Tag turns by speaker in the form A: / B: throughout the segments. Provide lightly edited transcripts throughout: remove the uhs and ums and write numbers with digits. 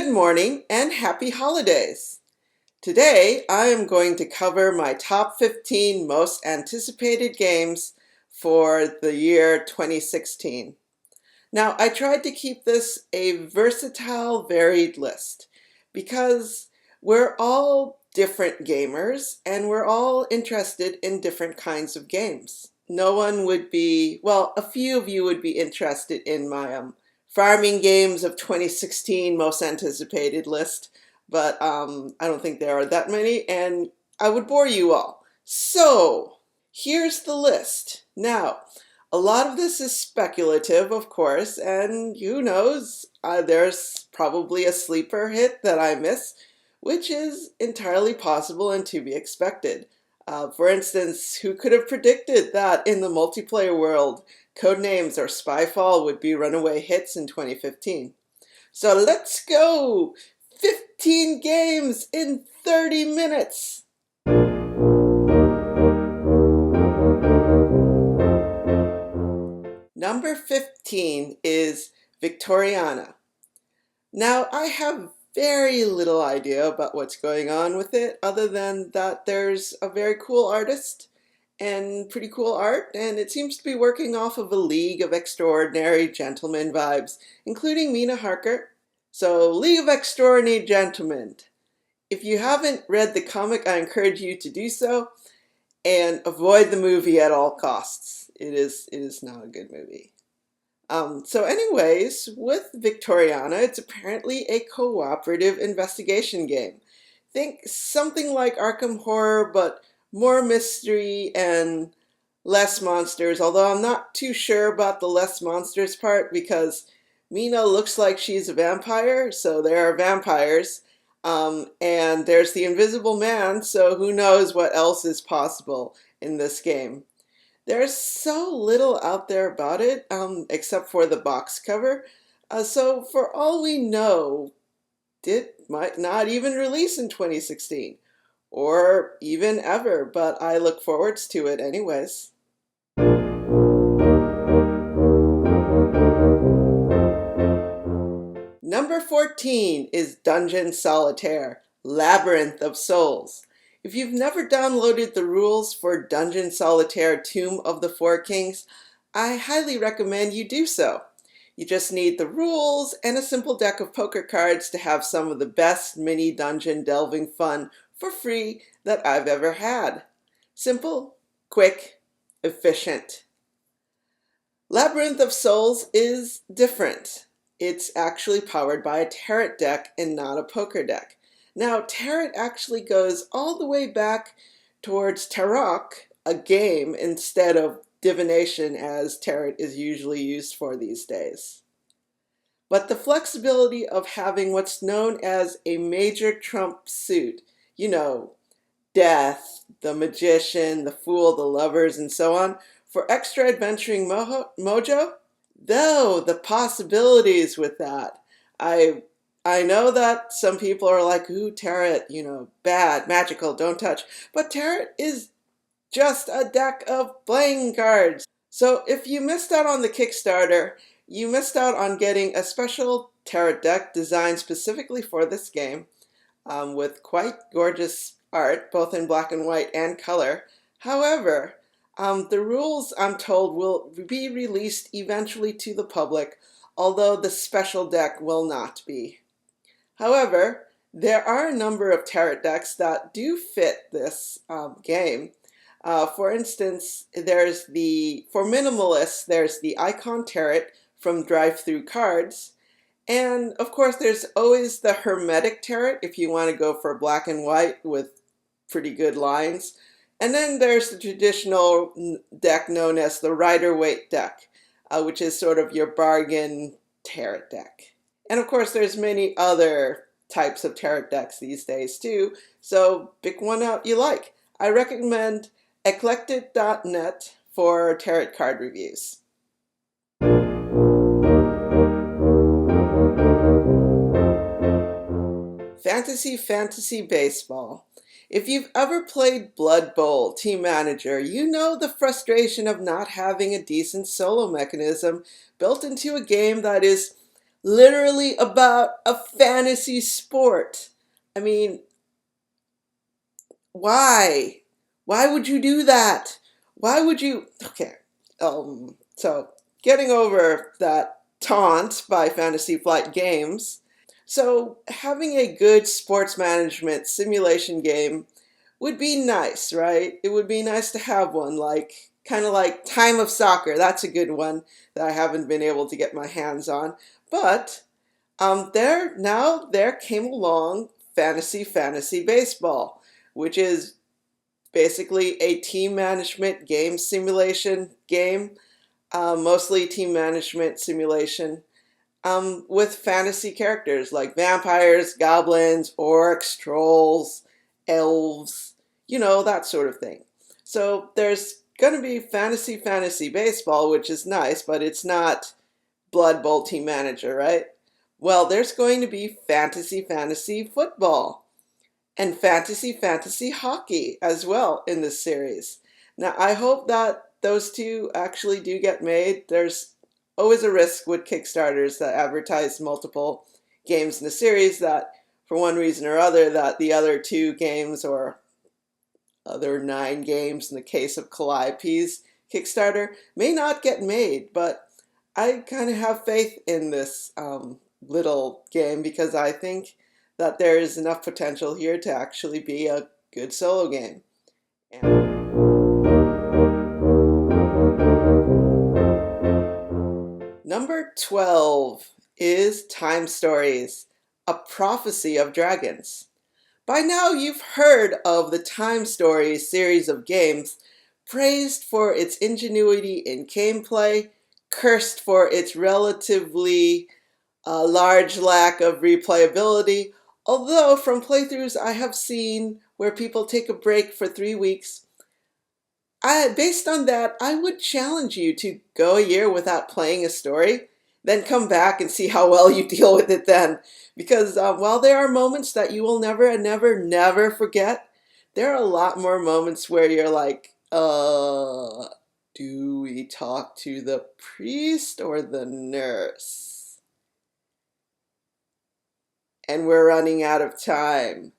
A: Good morning and happy holidays! Today I am going to cover my top 15 most anticipated games for the year 2016. Now, I tried to keep this a versatile, varied list because we're all different gamers and we're all interested in different kinds of games. No one would be, well, a few of you would be interested in my farming games of 2016 most anticipated list, but I don't think there are that many and I would bore you all. So, here's the list. Now, a lot of this is speculative, of course, and who knows, there's probably a sleeper hit that I miss, which is entirely possible and to be expected. For instance, who could have predicted that in the multiplayer world, Codenames or Spyfall would be runaway hits in 2015? So let's go! 15 games in 30 minutes! Number 15 is Victoriana. Now, I have very little idea about what's going on with it, other than that there's a very cool artist and pretty cool art, and it seems to be working off of a League of Extraordinary Gentlemen vibes, including Mina Harker. So, League of Extraordinary Gentlemen. If you haven't read the comic, I encourage you to do so, and avoid the movie at all costs. It is not a good movie. So anyways, with Victoriana, it's apparently a cooperative investigation game. Think something like Arkham Horror, but more mystery and less monsters, although I'm not too sure about the less monsters part because Mina looks like she's a vampire, so there are vampires. And there's the Invisible Man, so who knows what else is possible in this game. There's so little out there about it, except for the box cover. So for all we know, it might not even release in 2016, or even ever, but I look forward to it anyways. Number 14 is Dungeon Solitaire, Labyrinth of Souls. If you've never downloaded the rules for Dungeon Solitaire Tomb of the Four Kings, I highly recommend you do so. You just need the rules and a simple deck of poker cards to have some of the best mini dungeon delving fun for free that I've ever had. Simple, quick, efficient. Labyrinth of Souls is different. It's actually powered by a tarot deck and not a poker deck. Now, tarot actually goes all the way back towards tarot, a game, instead of divination as tarot is usually used for these days. But the flexibility of having what's known as a major trump suit, you know, death, the magician, the fool, the lovers, and so on, for extra adventuring mojo, though the possibilities with that, I know that some people are like, ooh, tarot, bad, magical, don't touch. But tarot is just a deck of playing cards. So if you missed out on the Kickstarter, you missed out on getting a special tarot deck designed specifically for this game, with quite gorgeous art, both in black and white and color. However, the rules, I'm told, will be released eventually to the public, although the special deck will not be. However, there are a number of tarot decks that do fit this game. For instance, for minimalists, there's the Icon Tarot from Drive-Thru Cards. And of course, there's always the Hermetic Tarot if you want to go for black and white with pretty good lines. And then there's the traditional deck known as the Rider-Waite deck, which is sort of your bargain tarot deck. And of course, there's many other types of tarot decks these days too, so pick one out you like. I recommend eclectic.net for tarot card reviews. Fantasy Baseball. If you've ever played Blood Bowl Team Manager, you know the frustration of not having a decent solo mechanism built into a game that is literally about a fantasy sport. I mean, why? Why would you do that? Why would you? Okay. So getting over that taunt by Fantasy Flight Games. So having a good sports management simulation game would be nice, right? It would be nice to have one, like kind of like Time of Soccer. That's a good one that I haven't been able to get my hands on. But there came along Fantasy Baseball, which is basically a team management game simulation game, mostly team management simulation, with fantasy characters like vampires, goblins, orcs, trolls, elves, that sort of thing. So there's going to be Fantasy Baseball, which is nice, but it's not Blood Bowl Team Manager, right? Well, there's going to be Fantasy Football and Fantasy Hockey as well in this series. Now, I hope that those two actually do get made. There's always a risk with Kickstarters that advertise multiple games in the series that, for one reason or other, that the other two games or other 9 games in the case of Calliope's Kickstarter may not get made. But I kind of have faith in this little game because I think that there is enough potential here to actually be a good solo game. Number 12 is Time Stories, A Prophecy of Dragons. By now you've heard of the Time Stories series of games, praised for its ingenuity in gameplay, cursed for its relatively large lack of replayability, although from playthroughs I have seen where people take a break for 3 weeks. Based on that, I would challenge you to go a year without playing a story, then come back and see how well you deal with it then. Because while there are moments that you will never forget, there are a lot more moments where you're like, do we talk to the priest or the nurse? And we're running out of time.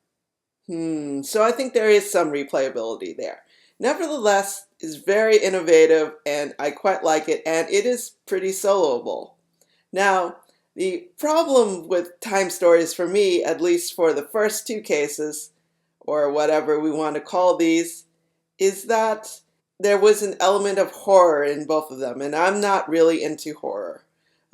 A: So I think there is some replayability there. Nevertheless, it's very innovative and I quite like it, and it is pretty soloable. Now, the problem with time stories for me, at least for the first 2 cases, or whatever we want to call these, is that there was an element of horror in both of them, and I'm not really into horror,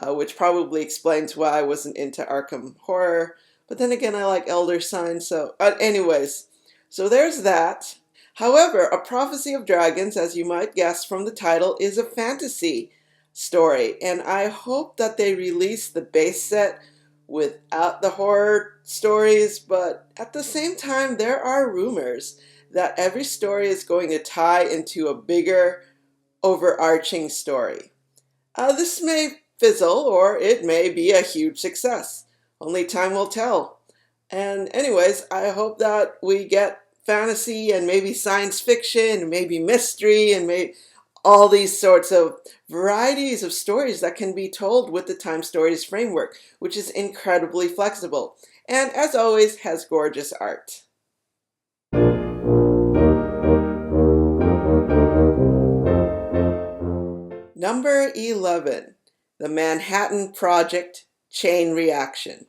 A: which probably explains why I wasn't into Arkham Horror. But then again, I like Elder Sign, so anyways, so there's that. However, A Prophecy of Dragons, as you might guess from the title, is a fantasy story, and I hope that they release the base set without the horror stories, but at the same time, there are rumors that every story is going to tie into a bigger, overarching story. This may fizzle, or it may be a huge success. Only time will tell. And anyways, I hope that we get fantasy and maybe science fiction, and maybe mystery, and maybe all these sorts of varieties of stories that can be told with the Time Stories framework, which is incredibly flexible, and as always has gorgeous art. Number 11, The Manhattan Project Chain Reaction.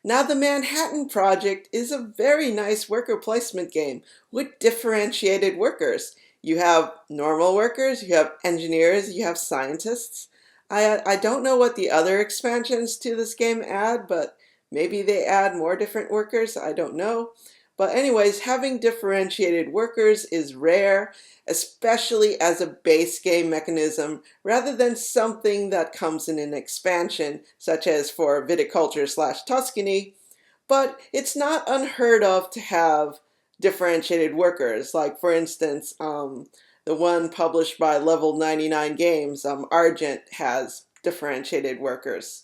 A: Now, the Manhattan Project is a very nice worker placement game with differentiated workers. You have normal workers, you have engineers, you have scientists. I don't know what the other expansions to this game add, but maybe they add more different workers, I don't know. But anyways, having differentiated workers is rare, especially as a base game mechanism, rather than something that comes in an expansion, such as for Viticulture/Tuscany. But it's not unheard of to have differentiated workers. Like, for instance, the one published by Level 99 Games, Argent, has differentiated workers.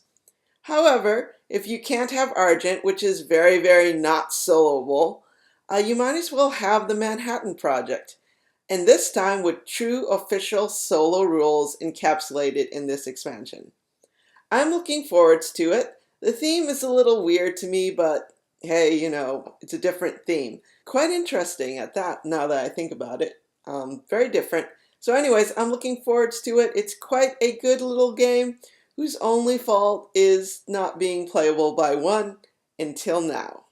A: However, if you can't have Argent, which is very not soloable, you might as well have the Manhattan Project. And this time with true official solo rules encapsulated in this expansion. I'm looking forward to it. The theme is a little weird to me, but hey, it's a different theme. Quite interesting at that, now that I think about it. Very different. So anyways, I'm looking forward to it. It's quite a good little game whose only fault is not being playable by one until now.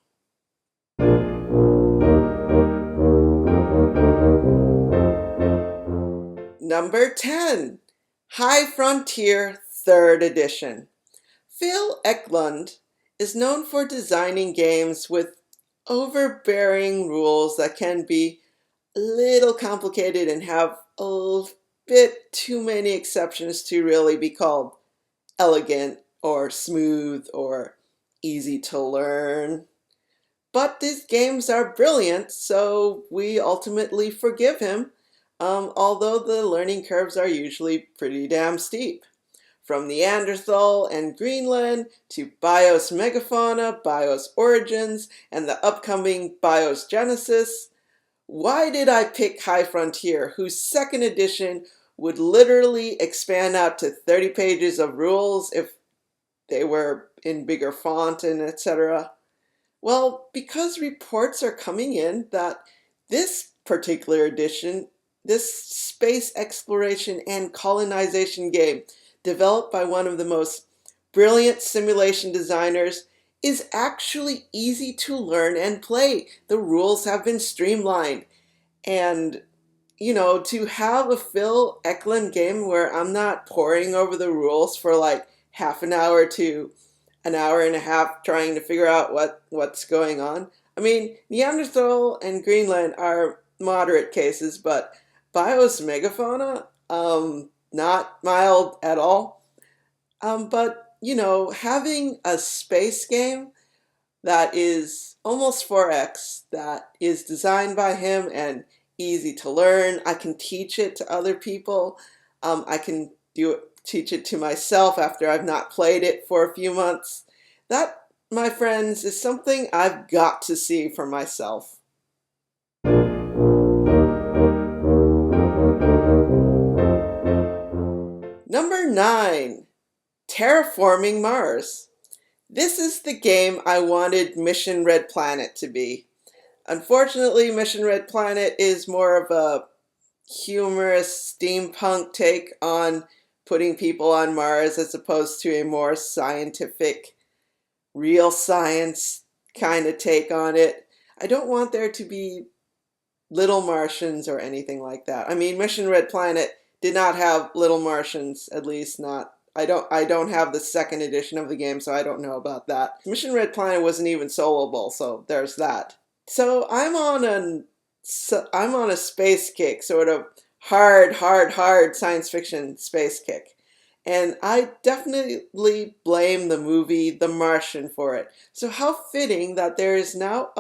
A: Number 10, High Frontier 3rd Edition. Phil Eklund is known for designing games with overbearing rules that can be a little complicated and have a bit too many exceptions to really be called elegant or smooth or easy to learn. But these games are brilliant, so we ultimately forgive him, although the learning curves are usually pretty damn steep. From Neanderthal and Greenland to Bios Megafauna, Bios Origins, and the upcoming Bios Genesis, why did I pick High Frontier, whose 2nd edition would literally expand out to 30 pages of rules if they were in bigger font and etc.? Well, because reports are coming in that this particular edition, this space exploration and colonization game, developed by one of the most brilliant simulation designers, is actually easy to learn and play. The rules have been streamlined. And, to have a Phil Eklund game where I'm not poring over the rules for like half an hour to an hour and a half trying to figure out what's going on. I mean, Neanderthal and Greenland are moderate cases, but Bios Megafauna, not mild at all. But, having a space game that is almost 4X, that is designed by him and easy to learn. I can teach it to other people. I can teach it to myself after I've not played it for a few months. That, my friends, is something I've got to see for myself. Number 9, Terraforming Mars. This is the game I wanted Mission Red Planet to be. Unfortunately, Mission Red Planet is more of a humorous steampunk take on putting people on Mars as opposed to a more scientific, real science kind of take on it. I don't want there to be little Martians or anything like that. I mean, Mission Red Planet did not have little Martians, at least not. I don't have the 2nd edition of the game, so I don't know about that. Mission Red Planet wasn't even soloable, so there's that. So I'm on a space kick, sort of hard science fiction space kick. And I definitely blame the movie The Martian for it. So how fitting that there is now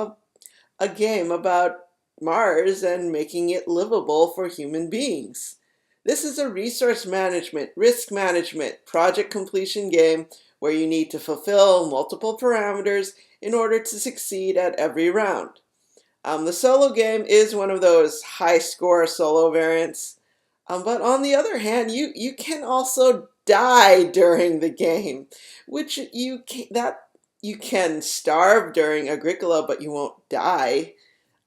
A: a game about Mars and making it livable for human beings. This is a resource management, risk management, project completion game where you need to fulfill multiple parameters in order to succeed at every round. The solo game is one of those high score solo variants, but on the other hand, you can also die during the game, which you can starve during Agricola, but you won't die.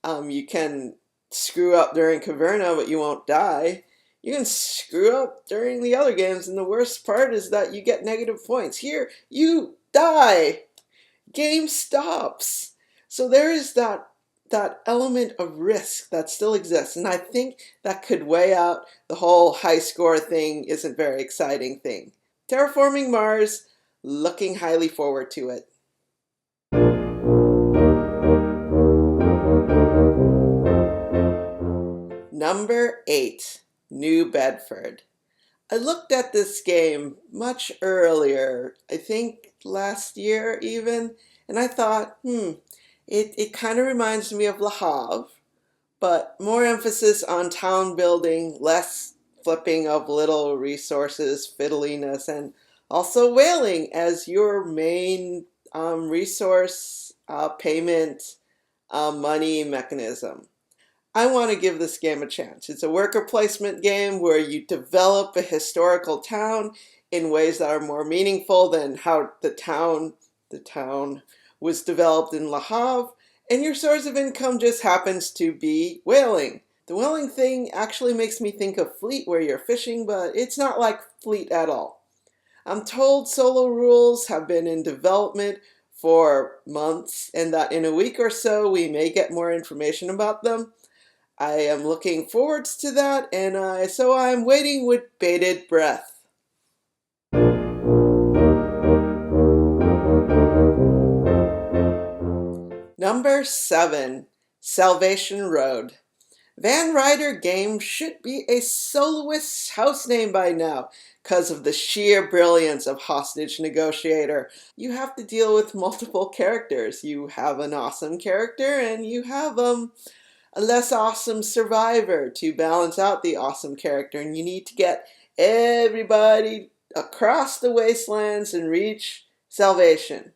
A: You can screw up during Caverna, but you won't die. You can screw up during the other games, and the worst part is that you get negative points. Here, you die. Game stops. So there is that element of risk that still exists, and I think that could weigh out the whole high score thing isn't very exciting thing. Terraforming Mars, looking highly forward to it. Number 8, New Bedford. I looked at this game much earlier, I think last year even, and I thought, it kind of reminds me of Le Havre, but more emphasis on town building, less flipping of little resources, fiddliness, and also whaling as your main resource payment money mechanism. I want to give this game a chance. It's a worker placement game where you develop a historical town in ways that are more meaningful than how the town was developed in Le Havre, and your source of income just happens to be whaling. The whaling thing actually makes me think of Fleet where you're fishing, but it's not like Fleet at all. I'm told solo rules have been in development for months and that in a week or so we may get more information about them. I am looking forward to that, and so I'm waiting with bated breath. Number 7, Salvation Road. Van Ryder game should be a soloist's house name by now, because of the sheer brilliance of Hostage Negotiator. You have to deal with multiple characters. You have an awesome character, and you have a less awesome survivor to balance out the awesome character, and you need to get everybody across the wastelands and reach salvation.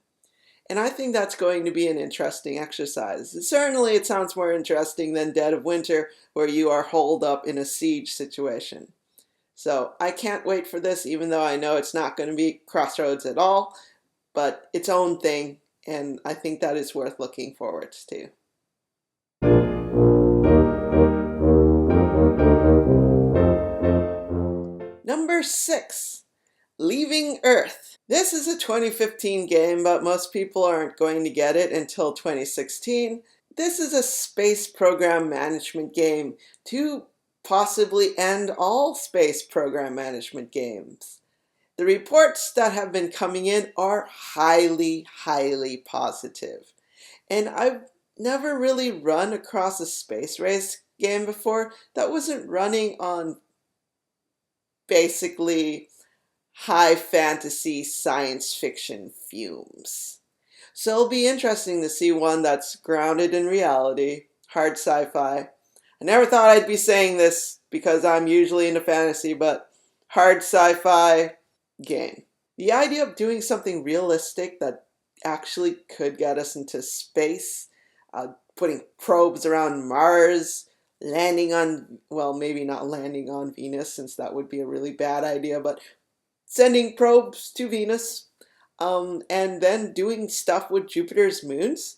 A: And I think that's going to be an interesting exercise. Certainly it sounds more interesting than Dead of Winter, where you are holed up in a siege situation. So I can't wait for this, even though I know it's not going to be Crossroads at all, but its own thing, and I think that is worth looking forward to. Number 6, Leaving Earth. This is a 2015 game, but most people aren't going to get it until 2016. This is a space program management game to possibly end all space program management games. The reports that have been coming in are highly, highly positive. And I've never really run across a space race game before that wasn't running on basically high fantasy science fiction fumes. So it'll be interesting to see one that's grounded in reality, hard sci-fi. I never thought I'd be saying this because I'm usually into fantasy, but hard sci-fi game. The idea of doing something realistic that actually could get us into space, putting probes around Mars, landing on, well, maybe not landing on Venus since that would be a really bad idea, but sending probes to Venus, and then doing stuff with Jupiter's moons.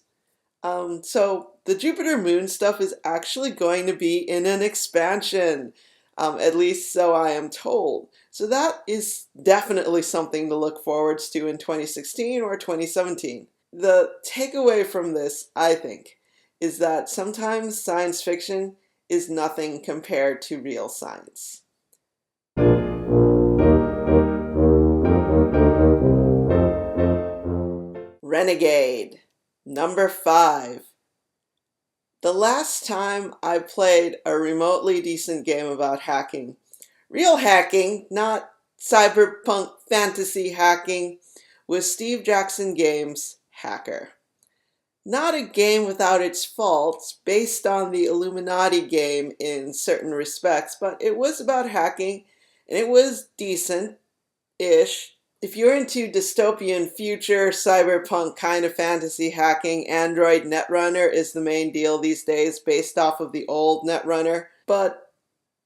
A: So the Jupiter moon stuff is actually going to be in an expansion, at least so I am told. So that is definitely something to look forwards to in 2016 or 2017. The takeaway from this, I think, is that sometimes science fiction is nothing compared to real science. Renegade. Number 5. The last time I played a remotely decent game about hacking, real hacking, not cyberpunk fantasy hacking, was Steve Jackson Games' Hacker. Not a game without its faults, based on the Illuminati game in certain respects, but it was about hacking, and it was decent-ish. If you're into dystopian future, cyberpunk kind of fantasy hacking, Android Netrunner is the main deal these days, based off of the old Netrunner. But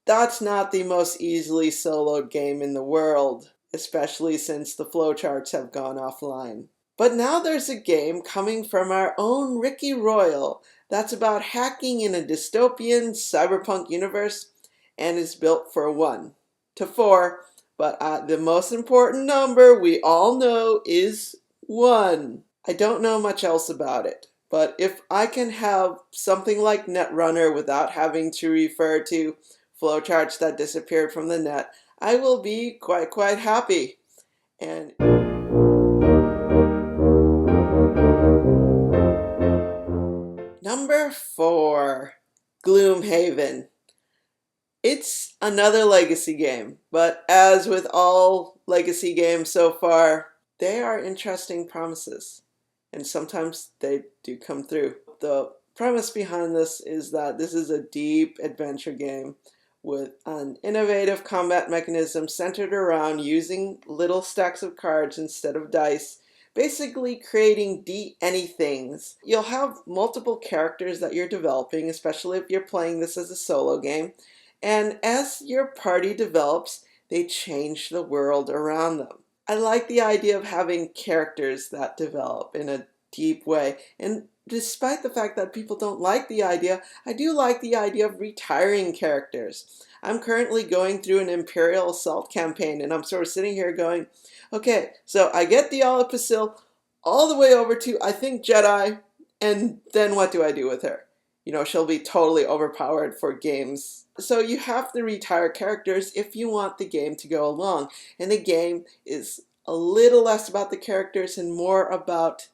A: that's not the most easily soloed game in the world, especially since the flowcharts have gone offline. But now there's a game coming from our own Ricky Royal that's about hacking in a dystopian cyberpunk universe and is built for 1 to 4. But the most important number we all know is 1. I don't know much else about it, but if I can have something like Netrunner without having to refer to flowcharts that disappeared from the net, I will be quite happy. And number 4, Gloom Haven. It's another legacy game, but as with all legacy games so far, they are interesting promises, and sometimes they do come through. The premise behind this is that this is a deep adventure game with an innovative combat mechanism centered around using little stacks of cards instead of dice, basically creating anythings. You'll have multiple characters that you're developing, especially if you're playing this as a solo game. And as your party develops, they change the world around them. I like the idea of having characters that develop in a deep way. And despite the fact that people don't like the idea, I do like the idea of retiring characters. I'm currently going through an Imperial Assault campaign, and I'm sort of sitting here going, okay, so I get the Pasil all the way over to, I think, Jedi, and then what do I do with her? She'll be totally overpowered for games. So you have to retire characters if you want the game to go along. And the game is a little less about the characters and more about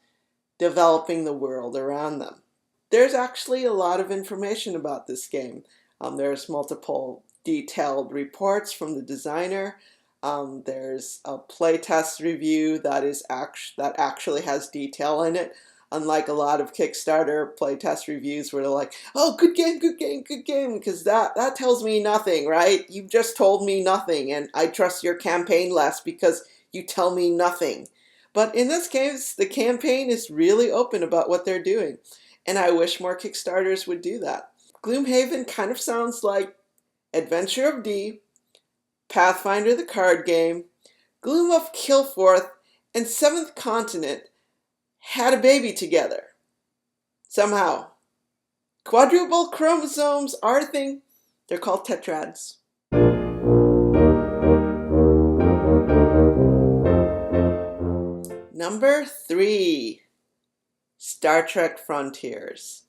A: developing the world around them. There's actually a lot of information about this game. There's multiple detailed reports from the designer. There's a playtest review that actually has detail in it. Unlike a lot of Kickstarter playtest reviews where they're like, oh, good game, good game, good game, because that tells me nothing, right? You've just told me nothing, and I trust your campaign less because you tell me nothing. But in this case, the campaign is really open about what they're doing, and I wish more Kickstarters would do that. Gloom Haven kind of sounds like Adventure of D, Pathfinder the card game, Gloom of Killforth, and Seventh Continent had a baby together. Somehow. Quadruple chromosomes are a thing. They're called tetrads. Number 3, Star Trek Frontiers.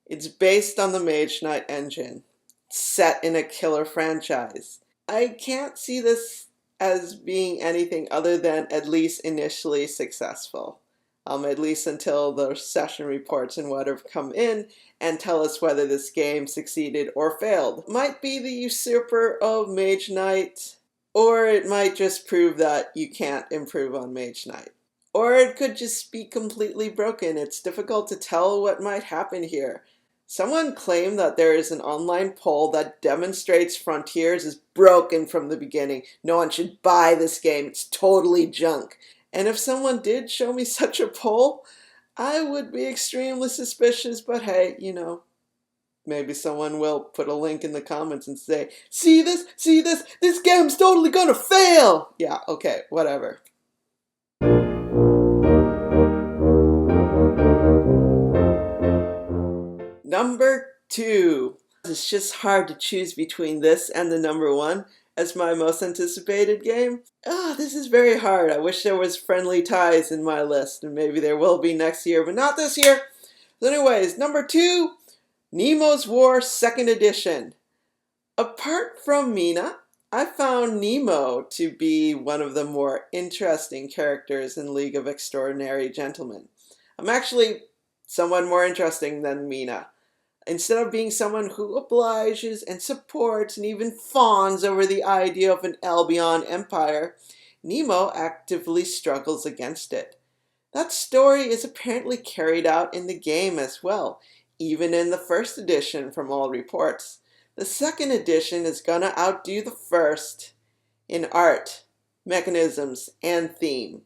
A: It's based on the Mage Knight engine, set in a killer franchise. I can't see this as being anything other than at least initially successful. At least until the session reports and what have come in and tell us whether this game succeeded or failed. Might be the usurper of Mage Knight, or it might just prove that you can't improve on Mage Knight. Or it could just be completely broken. It's difficult to tell what might happen here. Someone claimed that there is an online poll that demonstrates Frontiers is broken from the beginning. No one should buy this game. It's totally junk. And if someone did show me such a poll, I would be extremely suspicious, but hey, maybe someone will put a link in the comments and say, see this, this game's totally gonna fail! Yeah, okay, whatever. Number 2. It's just hard to choose between this and the number 1 as my most anticipated game. This is very hard. I wish there was Friendly Ties in my list, and maybe there will be next year, but not this year. So anyways, number 2, Nemo's War 2nd Edition. Apart from Mina, I found Nemo to be one of the more interesting characters in League of Extraordinary Gentlemen. I'm actually somewhat more interesting than Mina. Instead of being someone who obliges and supports and even fawns over the idea of an Albion empire, Nemo actively struggles against it. That story is apparently carried out in the game as well, even in the 1st edition from all reports. The 2nd edition is gonna outdo the 1st in art, mechanisms, and theme.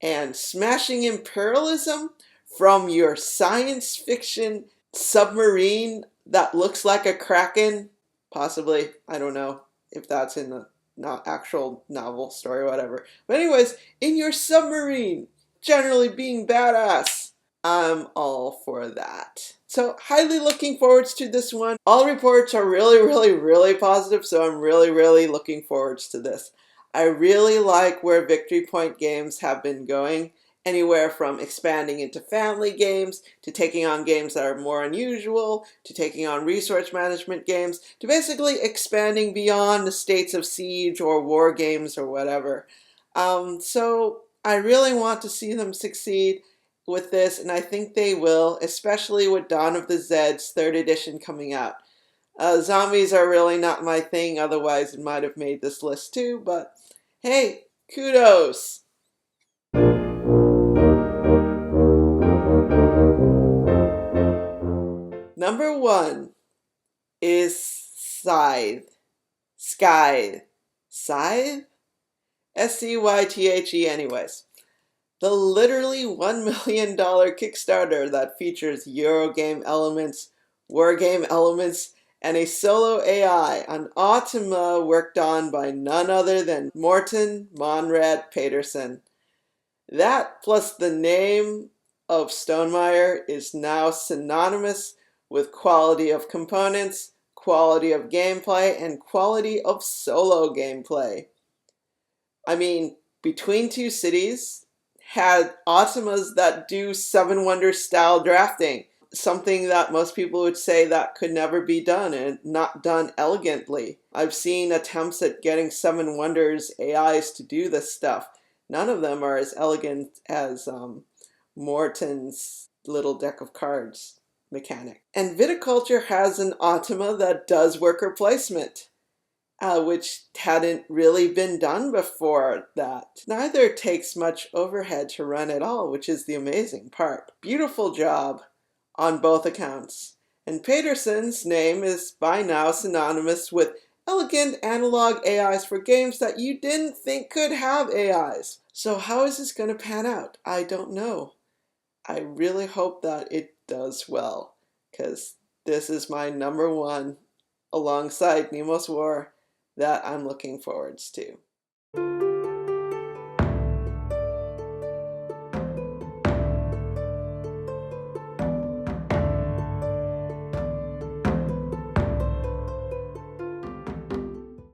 A: And smashing imperialism from your science fiction submarine that looks like a kraken, possibly, I don't know if that's in the actual novel story or whatever, but anyways, in your submarine, generally being badass, I'm all for that. So highly looking forward to this one. All reports are really positive, so I'm really looking forward to this. I really like where Victory Point games have been going. Anywhere from expanding into family games, to taking on games that are more unusual, to taking on resource management games, to basically expanding beyond the states of siege or war games or whatever. So I really want to see them succeed with this, and I think they will, especially with Dawn of the Zeds 3rd edition coming out. Zombies are really not my thing, otherwise it might have made this list too, but hey, kudos! Number 1 is Scythe. Scythe. Scythe? S-C-Y-T-H-E anyways. The literally $1 million Kickstarter that features Eurogame elements, Wargame elements, and a solo AI, an Automa worked on by none other than Morten Monrad Pedersen. That plus the name of Stonemaier is now synonymous with quality of components, quality of gameplay, and quality of solo gameplay. I mean, Between Two Cities had Automas that do Seven Wonders style drafting, something that most people would say that could never be done and not done elegantly. I've seen attempts at getting Seven Wonders AIs to do this stuff. None of them are as elegant as Morton's little deck of cards mechanic. And Viticulture has an Automa that does worker placement, which hadn't really been done before that. Neither takes much overhead to run at all, which is the amazing part. Beautiful job on both accounts. And Pedersen's name is by now synonymous with elegant analog AIs for games that you didn't think could have AIs. So how is this going to pan out? I don't know. I really hope that it does well, because this is my number one alongside Nemos War that I'm looking forwards to.